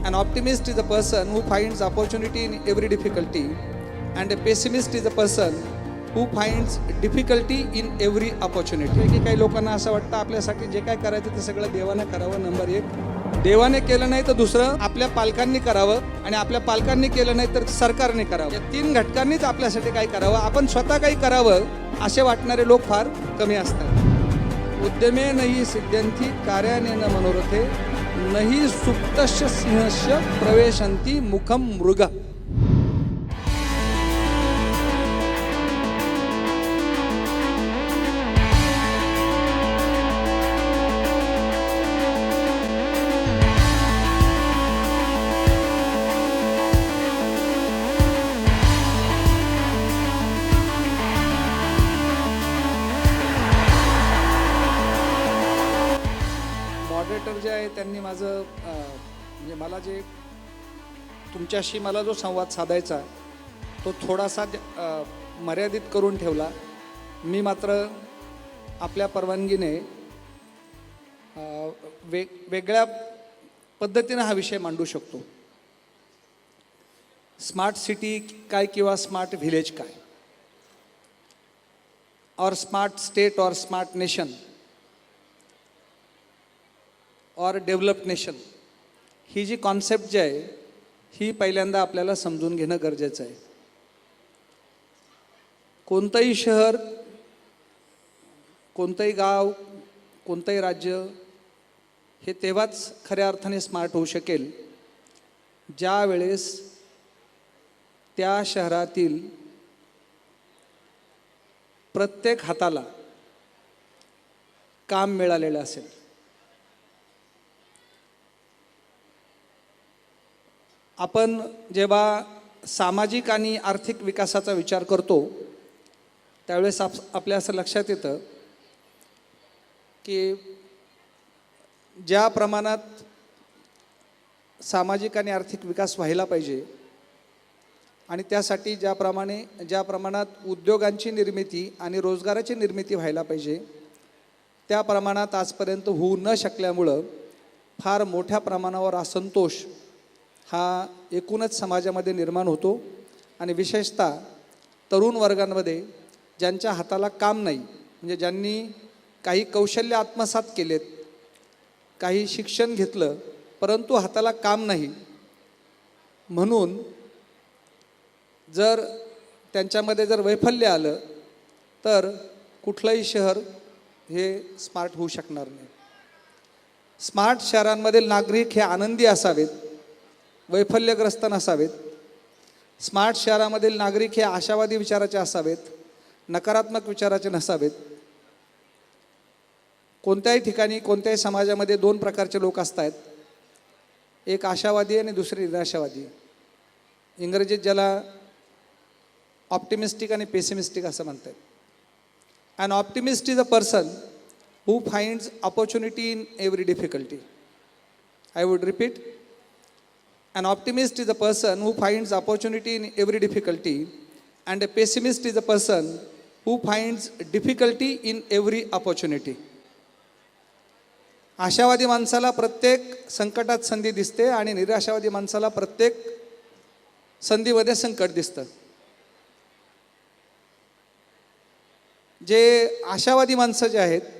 An optimist is a person who finds opportunity in every difficulty, and a pessimist is a person who finds difficulty in every opportunity. की काही लोकांना असं वाटतं आपल्यासाठी जे काय करायचं ते सगळं देवाने करावं. नंबर एक, देवाने केलं नाही तर दुसरं आपल्या पालकांनी करावं, आणि आपल्या पालकांनी केलं नाही तर सरकारने करावं. या तीन घटकांनीच आपल्यासाठी काही करावं. आपण स्वतः काही करावं असे वाटणारे लोक फार कमी असतात. उद्यमे नहि सिद्ध्यन्ति कार्यानेन मनोरथे नहि सुप्तस्य सिंहस्य प्रवेशन्ति मुखम मृग. मॉडरेटर जे आहे त्यांनी माझं म्हणजे मला जे तुमच्याशी मला जो संवाद साधायचा तो थोडासा मर्यादित करून ठेवला. मी मात्र आपल्या परवानगीने वेगळ्या पद्धतीने हा विषय मांडू शकतो. स्मार्ट सिटी काय किंवा स्मार्ट व्हिलेज काय, और स्मार्ट स्टेट और स्मार्ट नेशन और डेव्हलप्ड नेशन, ही जी कॉन्सेप्ट जी आहे ही पहिल्यांदा आपल्याला समजून घेणं गरजेचं आहे. कोणतंही शहर, कोणतंही गाव, कोणतंही राज्य हे तेव्हाच खऱ्या अर्थाने स्मार्ट होऊ शकेल ज्या वेळेस त्या शहरातील प्रत्येक हाताला काम मिळालेलं असेल. आपण जेव्हा सामाजिक आणि आर्थिक विकासाचा विचार करतो त्यावेळेस आपल्या असं लक्षात येतं की ज्या प्रमाणात सामाजिक आणि आर्थिक विकास व्हायला पाहिजे आणि त्यासाठी ज्या प्रमाणात उद्योगांची निर्मिती आणि रोजगाराची निर्मिती व्हायला पाहिजे त्या प्रमाणात आजपर्यंत होऊ न शकल्यामुळं फार मोठ्या प्रमाणावर असंतोष हा एकूणच समाजामध्ये निर्माण होतो. आणि विशेषतः तरुण वर्गांमध्ये ज्यांच्या हाताला काम नाही, म्हणजे ज्यांनी काही कौशल्य आत्मसात केलेत, काही शिक्षण घेतलं परंतु हाताला काम नाही, म्हणून जर त्यांच्यामध्ये जर वैफल्य आलं तर कुठलंही शहर हे स्मार्ट होऊ शकणार नाही. स्मार्ट शहरांमधील नागरिक हे आनंदी असावेत, वैफल्यग्रस्त नसावेत. स्मार्ट शहरामधील नागरिक हे आशावादी विचाराचे असावेत, नकारात्मक विचाराचे नसावेत. कोणत्याही ठिकाणी कोणत्याही समाजामध्ये दोन प्रकारचे लोक असतात, एक आशावादी आणि दुसरे निराशावादी. इंग्रजीत ज्याला ऑप्टिमिस्टिक आणि पेसिमिस्टिक असं म्हणतात. An optimist is a person who finds opportunity in every difficulty. I would repeat. An optimist is a person who finds opportunity in every difficulty, and a pessimist is a person who finds difficulty in every opportunity. आशावादी माणसाला प्रत्येक संकटात संधी दिसते आणि निराशावादी माणसाला प्रत्येक संधीमध्ये संकट दिसतं. जे आशावादी माणसं जे आहेत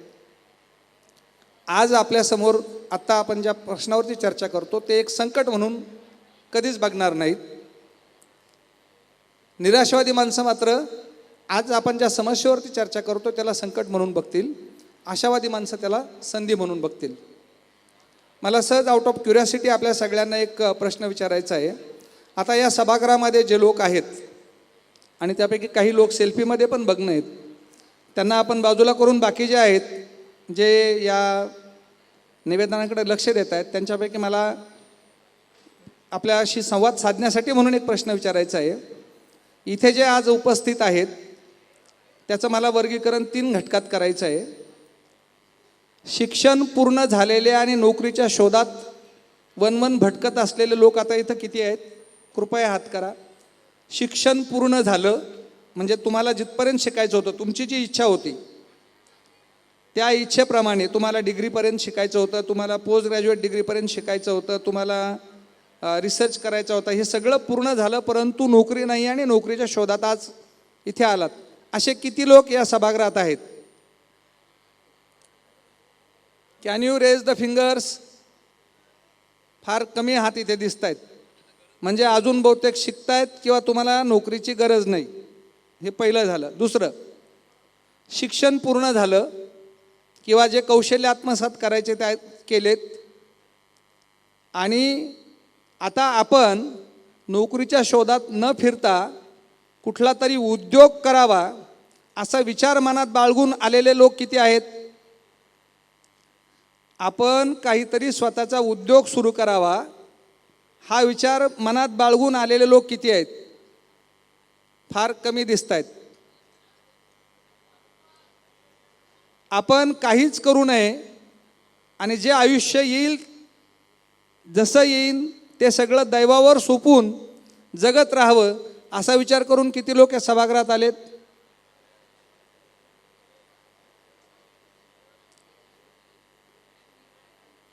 आज आपल्यासमोर आत्ता आपण ज्या प्रश्नावरती चर्चा करतो ते एक संकट म्हणून कधीच बघणार नाहीत. निराशावादी माणसं मात्र आज आपण ज्या समस्येवरती चर्चा करतो त्याला संकट म्हणून बघतील, आशावादी माणसं त्याला संधी म्हणून बघतील. मला सहज आउट ऑफ क्युरियोसिटी आपल्या सगळ्यांना एक प्रश्न विचारायचा आहे. आता या सभागृहामध्ये जे लोक आहेत आणि त्यापैकी काही लोक सेल्फीमध्ये पण बघणं आहेत, त्यांना आपण बाजूला करून बाकी जे आहेत जे या निवेदनाकडे लक्ष देत आहेत त्यांच्यापैकी मला आपल्याशी संवाद साधण्यासाठी म्हणून एक प्रश्न विचारायचा आहे. इथे जे आज उपस्थित आहेत त्याचं मला वर्गीकरण 3 घटकात करायचं आहे. शिक्षण पूर्ण झालेले आणि नोकरीच्या शोधात वनवन भटकत असलेले लोक आता इथं किती आहेत? कृपया हात करा. शिक्षण पूर्ण झालं म्हणजे तुम्हाला जिथपर्यंत शिकायचं होतं, तुमची जी इच्छा होती त्या इच्छेप्रमाणे तुम्हाला डिग्रीपर्यंत शिकायचं होतं, तुम्हाला पोस्ट ग्रॅज्युएट डिग्रीपर्यंत शिकायचं होतं, तुम्हाला रिसर्च करायचा होता, हे सगळं पूर्ण झालं, परंतु नोकरी नाही आणि नोकरीच्या शोधात आज इथे आलात. असे किती लोक या सभागृहात आहेत? Can you raise the fingers? फार कमी हात इथे दिसत आहेत. म्हणजे अजून बहुतेक शिकतायत किंवा तुम्हाला नोकरीची गरज नाही. हे पहिलं झालं. दुसरं, शिक्षण पूर्ण झालं किंवा जे कौशल्य आत्मसात करायचे ते केलेत आणि आता आपण नोकरीच्या शोधात न फिरता कुठला तरी उद्योग करावा असा विचार मनात बाळगून आलेले लोक किती आहेत? आपण काहीतरी स्वतःचा उद्योग सुरू करावा हा विचार मनात बाळगून आलेले लोक किती आहेत? फार कमी दिसत आहेत. आपण काहीच करू नये आणि जे आयुष्य येईल, जसं येईल ते सगळं दैवावर सोपून जगत राहावं असा विचार करून किती लोक या सभागृहात आलेत?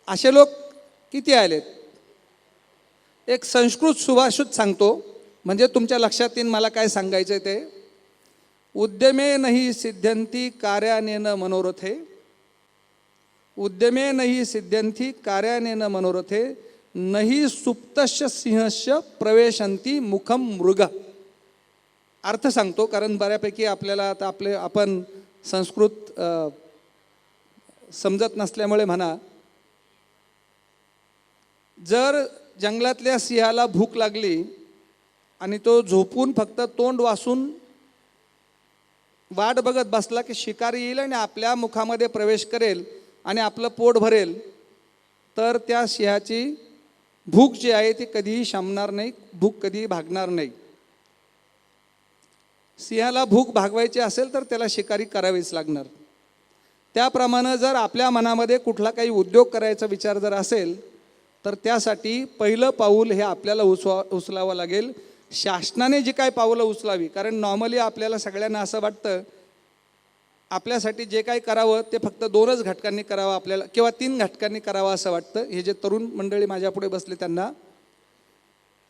असे लोक किती आलेत? एक संस्कृत सुभाषित सांगतो, म्हणजे तुमच्या लक्षात येईल मला काय सांगायचं ते. उद्यमे नहि सिद्ध्यन्ति कार्यानेन मनोरथे, उद्यमे नहि सिद्ध्यन्ति कार्यानेन मनोरथे, नहि सुप्तस्य सिंहस्य प्रवेशन्ति मुखम मृग. अर्थ सांगतो कारण बऱ्यापैकी आपल्याला आता आपण संस्कृत समजत नसल्यामुळे म्हणा. जर जंगलातल्या सिंहाला भूक लागली आणि तो झोपून फक्त तोंड वासून वाट बघत बसला की शिकारी येईल आणि आपल्या मुखामध्ये प्रवेश करेल आणि आपलं पोट भरेल, तर त्या सिंहाची भूक जी आहे ती कधीही शमणार नाही, भूक कधीही भागणार नाही. सिंहाला भूक भागवायची असेल तर त्याला शिकारी करावीच लागणार. त्याप्रमाणे जर आपल्या मनामध्ये कुठला काही उद्योग करायचा विचार जर असेल तर त्यासाठी पहिलं पाऊल हे आपल्याला उचलावं लागेल. शासनाने जी काय पावलं उचलावी, कारण नॉर्मली आपल्याला सगळ्यांना असं वाटतं आपल्यासाठी जे काही करावं ते फक्त 2च घटकांनी करावं आपल्याला, किंवा 3 घटकांनी करावं असं वाटतं. हे जे तरुण मंडळी माझ्यापुढे बसले त्यांना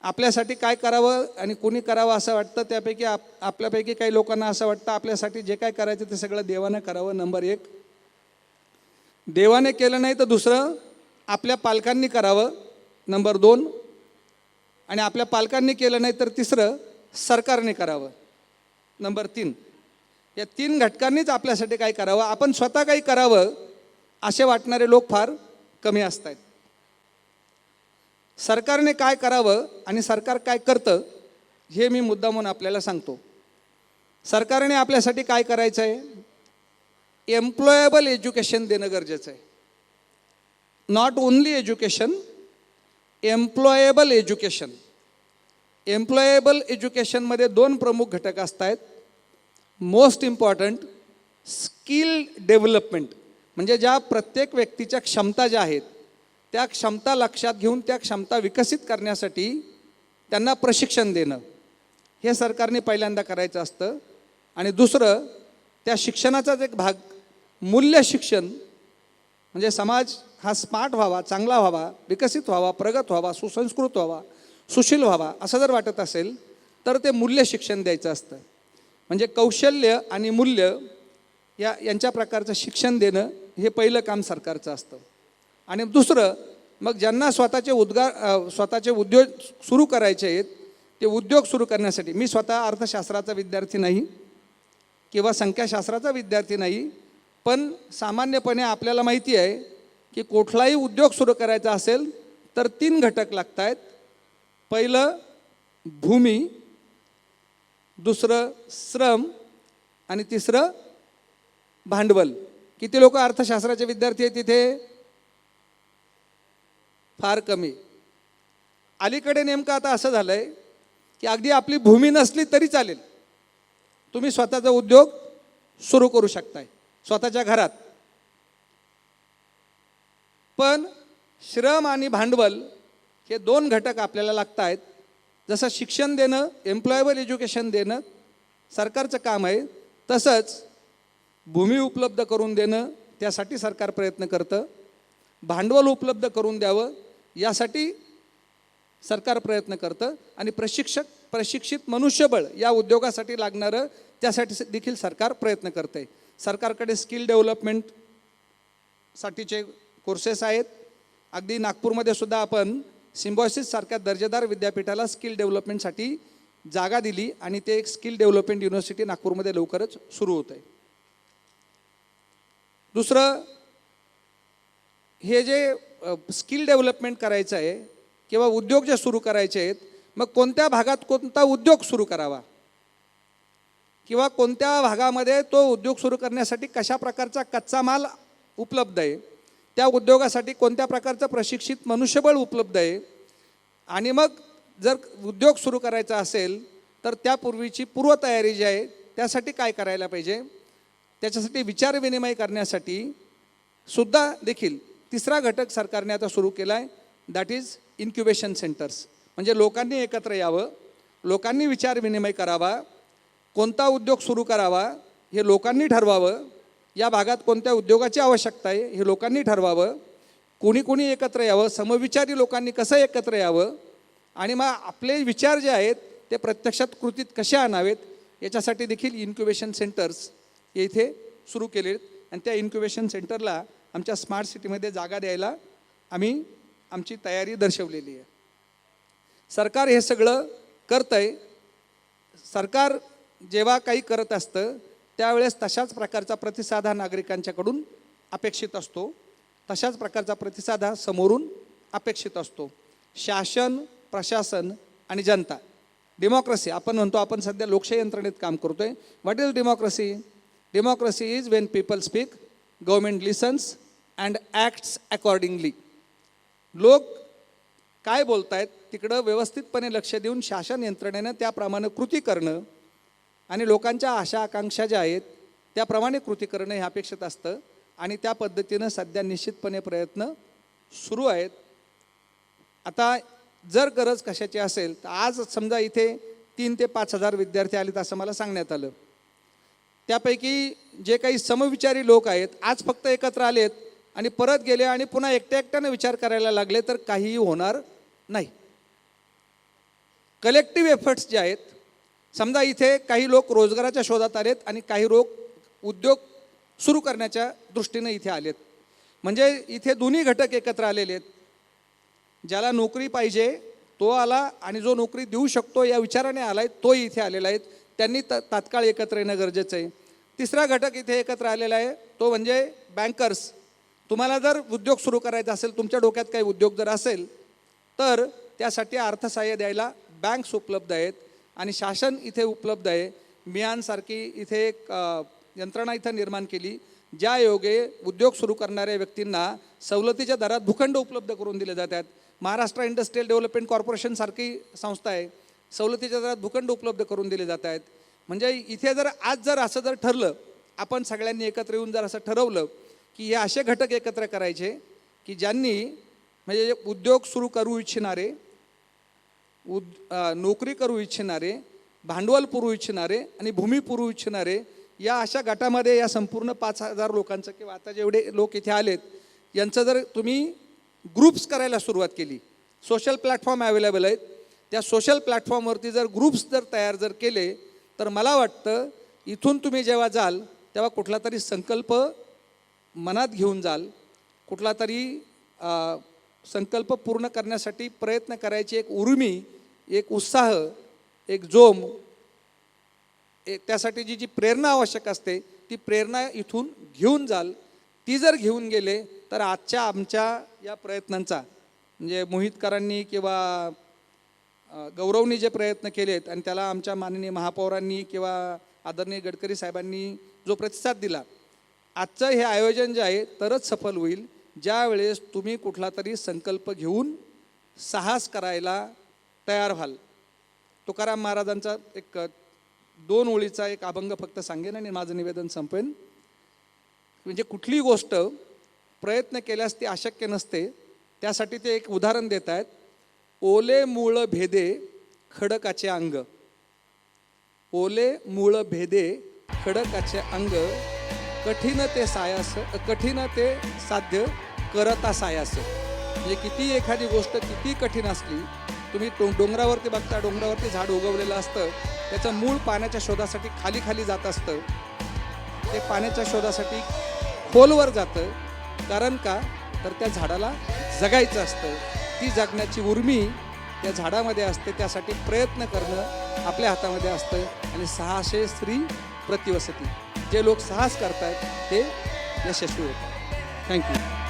आपल्यासाठी काय करावं आणि कोणी करावं असं वाटतं. त्यापैकी आपल्यापैकी काही लोकांना असं वाटतं आपल्यासाठी जे काय करायचं ते सगळं देवानं करावं. नंबर 1, देवाने केलं नाही तर दुसरं आपल्या पालकांनी करावं. नंबर 2, आणि आपल्या पालकांनी केलं नाही तर तिसरं सरकारने करावं. नंबर 3. या 3 घटकांनीच आपल्यासाठी काय करावं. आपण स्वतः काही करावं असे वाटणारे लोक फार कमी असत आहेत. सरकारने काय करावं आणि सरकार काय करतं हे मी मुद्दामून आपल्याला सांगतो. सरकारने आपल्यासाठी काय करायचं आहे? एम्प्लॉयबल एज्युकेशन देणं गरजेचं आहे. Not only education, employable education. Employable एज्युकेशनमध्ये 2 प्रमुख घटक असतात. मोस्ट इम्पॉर्टंट स्किल डेव्हलपमेंट, म्हणजे ज्या प्रत्येक व्यक्तीच्या क्षमता ज्या आहेत त्या क्षमता लक्षात घेऊन त्या क्षमता विकसित करण्यासाठी त्यांना प्रशिक्षण देणं हे सरकारने पहिल्यांदा करायचं असतं. आणि दुसरं, त्या शिक्षणाचाच एक भाग मूल्य शिक्षण, म्हणजे समाज हा स्मार्ट व्हावा, चांगला व्हावा, विकसित व्हावा, प्रगत व्हावा, सुसंस्कृत व्हावा, सुशील व्हावा असं जर वाटत असेल तर ते मूल्य शिक्षण द्यायचं असतं. म्हणजे कौशल्य आणि मूल्य यांच्या प्रकारचं शिक्षण देणं हे पहिलं काम सरकारचं असतं. आणि दुसरं, मग ज्यांना स्वतःचे उद्योग सुरू करायचे आहेत ते उद्योग सुरू करण्यासाठी, मी स्वतः अर्थशास्त्राचा विद्यार्थी नाही किंवा संख्याशास्त्राचा विद्यार्थी नाही, पण सामान्यपणे आपल्याला माहिती आहे की कुठलाही उद्योग सुरू करायचा असेल तर 3 घटक लागत आहेत. पहिलं भूमी, दुसरं श्रम आणि तिसरं भांडवल. किती लोक अर्थशास्त्राचे विद्यार्थी आहेत तिथे? फार कमी. अलीकडे नेमकं आता असं झालं आहे की अगदी आपली भूमी नसली तरी चालेल, तुम्ही स्वतःचा उद्योग सुरू करू शकताय स्वतःच्या घरात. पण श्रम आणि भांडवल हे 2 घटक आपल्याला लागत आहेत. जसं शिक्षण देणं, एम्प्लॉयबल एज्युकेशन देणं सरकारचं काम आहे, तसंच भूमी उपलब्ध करून देणं त्यासाठी सरकार प्रयत्न करतं. भांडवल उपलब्ध करून द्यावं यासाठी सरकार प्रयत्न करतं आणि प्रशिक्षित मनुष्यबळ या उद्योगासाठी लागणारं त्यासाठी देखील सरकार प्रयत्न करतं आहे. सरकारकडे स्किल डेव्हलपमेंटसाठीचे कोर्सेस आहेत. अगदी नागपूरमध्ये सुद्धा आपण सिम्बॉयसिस सारख्या दर्जेदार विद्यापीठाला स्किल डेव्हलपमेंटसाठी जागा दिली आणि ते एक स्किल डेव्हलपमेंट युनिव्हर्सिटी नागपूरमध्ये लवकरच सुरू होत आहे. दुसरं, हे जे स्किल डेव्हलपमेंट करायचं आहे किंवा उद्योग जे सुरू करायचे आहेत, मग कोणत्या भागात कोणता उद्योग सुरू करावा किंवा कोणत्या भागामध्ये तो उद्योग सुरू करण्यासाठी कशा प्रकारचा कच्चा माल उपलब्ध आहे, त्या उद्योगासाठी कोणत्या प्रकारचं प्रशिक्षित मनुष्यबळ उपलब्ध आहे, आणि मग जर उद्योग सुरू करायचा असेल तर त्यापूर्वीची पूर्वतयारी जी आहे त्यासाठी काय करायला पाहिजे, त्याच्यासाठी विचारविनिमय करण्यासाठी सुद्धा देखील तिसरा घटक सरकारने आता सुरू केला आहे, दॅट इज इन्क्युबेशन सेंटर्स. म्हणजे लोकांनी एकत्र यावं, लोकांनी विचारविनिमय करावा, कोणता उद्योग सुरू करावा हे लोकांनी ठरवावं, या भागात कोणत्या उद्योगाची आवश्यकता आहे हे लोकांनी ठरवावं, कोणी एकत्र यावं, समविचारी लोकांनी कसं एकत्र यावं, आणि मग आपले विचार जे आहेत ते प्रत्यक्षात कृतीत कसे आणावेत याच्यासाठी देखील इन्क्युबेशन सेंटर्स हे इथे सुरू केले आहेत. आणि त्या इन्क्युबेशन सेंटरला आमच्या स्मार्ट सिटीमध्ये जागा द्यायला आम्ही आमची तयारी दर्शवलेली आहे. सरकार हे सगळं करतं आहे. सरकार जेव्हा काही करत असतं त्यावेळेस तशाच प्रकारचा प्रतिसाद हा नागरिकांच्याकडून अपेक्षित असतो, तशाच प्रकारचा प्रतिसाद हा समोरून अपेक्षित असतो. शासन, प्रशासन आणि जनता, डेमोक्रेसी आपण म्हणतो, आपण सध्या लोकशाही यंत्रणेत काम करतोय. What is democracy? Democracy is Wien people speak, government lessons and acts accordingly. लोक काय बोलत आहेत तिकडं व्यवस्थितपणे लक्ष देऊन शासन यंत्रणेनं त्याप्रमाणे कृती करणं आणि लोकांच्या आशा आकांक्षा ज्या आहेत त्याप्रमाणे कृती करणं हे अपेक्षित असतं. आणि त्या पद्धतीनं सध्या निश्चितपणे प्रयत्न सुरू आहेत. आता जर गरज कशाची असेल तर आज समजा इथे 3,000 ते 5,000 विद्यार्थी आलेत असं मला सांगण्यात आलं. त्यापैकी जे काही समविचारी लोक आहेत आज फक्त एकत्र आलेत आणि परत गेले आणि पुन्हा एकट्यानं विचार करायला लागले तर काहीही होणार नाही. कलेक्टिव्ह एफर्ट्स जे आहेत, समजा इथे काही लोक रोजगाराच्या शोधात आलेत आणि काही लोक उद्योग सुरू करण्याच्या दृष्टीनं इथे आलेत, म्हणजे इथे दोन्ही घटक एकत्र आलेले आहेत. ज्याला नोकरी पाहिजे तो आला आणि जो नोकरी देऊ शकतो या विचाराने आलाय तो इथे आलेला आहे. त्यांनी तात्काळ एकत्र येणं गरजेचं आहे. तिसरा घटक इथे एकत्र आलेला आहे तो म्हणजे बँकर्स. तुम्हाला जर उद्योग सुरू करायचा असेल, तुमच्या डोक्यात काही उद्योग जर असेल तर त्यासाठी अर्थसहाय्य द्यायला बँक्स उपलब्ध आहेत आणि शासन इथे उपलब्ध आहे. मियानसारखी इथे एक यंत्रणा इथं निर्माण केली ज्या योगे उद्योग सुरू करणाऱ्या व्यक्तींना सवलतीच्या दरात भूखंड उपलब्ध करून दिले जातात. महाराष्ट्र इंडस्ट्रियल डेव्हलपमेंट कॉर्पोरेशन सारखी संस्था आहे, सवलतीच्या दरात भूखंड उपलब्ध करून दिले जात आहेत. म्हणजे इथे जर आज जर असं जर ठरलं, आपण सगळ्यांनी एकत्र येऊन जर असं ठरवलं की हे असे घटक एकत्र करायचे की ज्यांनी म्हणजे उद्योग सुरू करू इच्छिणारे, नोकरी करू इच्छिणारे, भांडवल पुरवू इच्छिणारे आणि भूमी पुरवू इच्छिणारे, या अशा गटामध्ये या संपूर्ण 5,000 लोकांचं किंवा आता जेवढे लोक इथे आलेत यांचं जर तुम्ही ग्रुप्स करायला सुरुवात केली, सोशल प्लॅटफॉर्म अवेलेबल आहेत, त्या सोशल प्लॅटफॉर्मवरती जर ग्रुप्स जर तयार जर केले तर मला वाटतं इथून तुम्ही जेव्हा जाल तेव्हा कुठला तरी संकल्प मनात घेऊन जाल, कुठला तरी संकल्प पूर्ण करण्यासाठी प्रयत्न करायची एक उर्मी, एक उत्साह, एक जोम, त्यासाठी जी प्रेरणा आवश्यक असते ती प्रेरणा इथून घेऊन जाल. ती जर घेऊन गेले तर आजच्या आमच्या या प्रयत्नांचा म्हणजे मोहितकरांनी किंवा गौरवनी जे प्रयत्न केलेत आणि त्याला आमच्या माननीय महापौरांनी किंवा आदरणीय गडकरी साहेबांनी जो प्रतिसाद दिला, आजचं हे आयोजन जे आहे तरच सफल होईल ज्या वेळेस तुम्ही कुठला तरी संकल्प घेऊन साहस करायला तयार व्हाल. तुकाराम महाराजांचा एक 2 ओळीचा एक अभंग फक्त सांगेन आणि माझं निवेदन संपेन. म्हणजे कुठली गोष्ट प्रयत्न केल्यास ती अशक्य नसते, त्यासाठी ते एक उदाहरण देत आहेत. ओले मूळ भेदे खडकाचे अंग, ओले मूळ भेदे खडकाचे अंग, कठीण ते साध्य करता सायास. म्हणजे किती एखादी गोष्ट किती कठीण असली तुम्ही डोंगरावरती बघता, डोंगरावरती झाड उगवलेलं असतं, त्याचं मूळ पाण्याच्या शोधासाठी खाली खाली जात असतं. ते पाण्याच्या शोधासाठी खोलवर जातं. कारण का तर त्या झाडाला जगायचं असतं. ती जगण्याची उर्मी त्या झाडामध्ये असते. त्यासाठी प्रयत्न करणं आपल्या हातामध्ये असतं. आणि 600 स्त्री प्रतिवसती, जे लोक साहस करतायत ते यशस्वी होतात. थँक्यू.